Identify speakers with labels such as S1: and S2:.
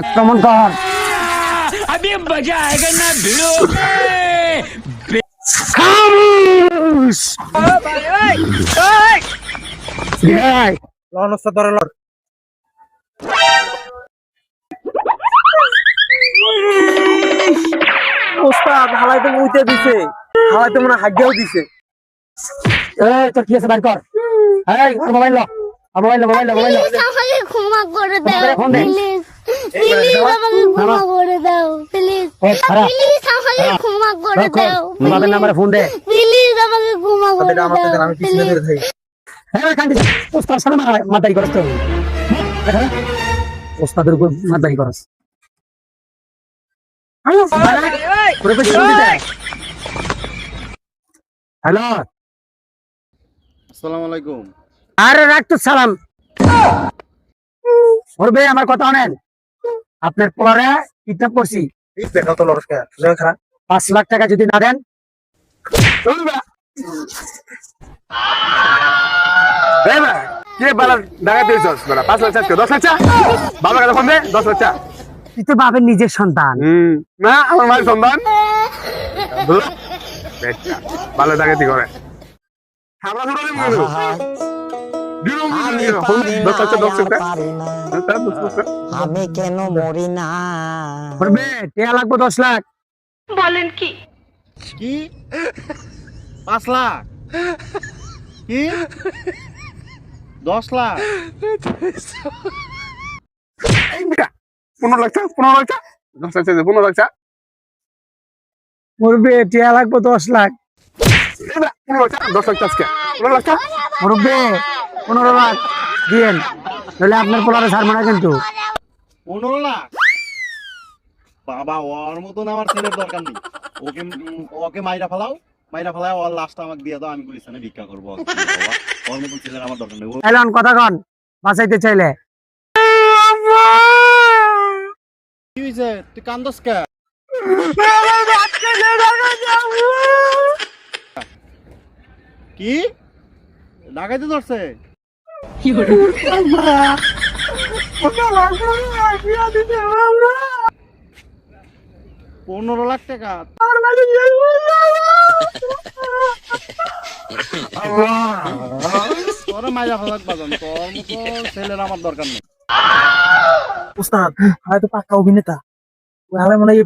S1: আক্রমণ কর।
S2: अभी मजा आएगा ना भिड़ो
S1: ওস্তাদ হালাই তো মুইতে দিছে, হালাই তো মনে হাগিয়াও দিছে। এই তোর কি আছে বাইর কর। এই ওর মোবাইল লো, মোবাইল লো, মোবাইল লো, মোবাইল লো।
S3: আমাকে ক্ষমা করে দাও
S1: ফোন দে।
S3: প্লিজ প্লিজ আমাকে ক্ষমা করে দাও প্লিজ প্লিজ আমাকে ক্ষমা করে দাও
S1: তোমাদের নাম্বারে ফোন দে।
S3: প্লিজ আমাকে ক্ষমা করে দাও আমি পিছনে ধরে থাকি।
S1: হ্যাঁ কান্দি ওস্তাদ সামনে মাতারি করছ তো। দেখা ওস্তাদের উপর মাতারি করছ। হ্যালো হ্যালো
S4: আসসালামু আলাইকুম।
S1: আরে রাখ তো সালাম। ওরবে আমার কথা শুনেন, আপনার পরে কিডন্যাপ করছি। 5 লাখ টাকা যদি না দেন তুই তো বাপের নিজের সন্তান।
S4: না আমার মায়ের সন্তান ভালো ডাকাতি করে।
S5: আমি কেন মরি না?
S1: ওরবে টিয়া লাগবো 10 লাখ।
S3: বলেন কি
S4: কি 5 লাখ? কি 10 লাখ? 15 লাখ? 15 লাখ? 10 লাখ? 15 লাখ?
S1: ওরবে টিয়া লাগবো 10 লাখ।
S4: 10 লাখ আজকে 15 লাখ?
S1: ওরবে 15 লাখ দিয়েন, তাহলে আপনার পোলারে ছাড়বো না কিন্তু।
S4: 15 লাখ? বাবা ওর মতন আমার ছেলের দরকার নেই। ওকে ওকে মাইরা ফেলাও, মাইরা ফেলাও, ওর লাশটা আমাকে দিয়ে দাও, আমি গুলিস্তানে ভিক্ষা করবো। ওর মতন ছেলের আমার দরকার নেই।
S1: এলন কথা কন বাঁচাইতে চাইলে।
S4: কি হয়েছে? তুই কান্দস কে? কি ডাকাইতে ধরছে? 15 লাখ টাকা? তোর মাইরা ফেলাক বাজান, তোর মতো ছেলের আমার দরকার নেই।
S1: উস্তাদ হয়তো পাক্কা অভিনেতা, মনে হয়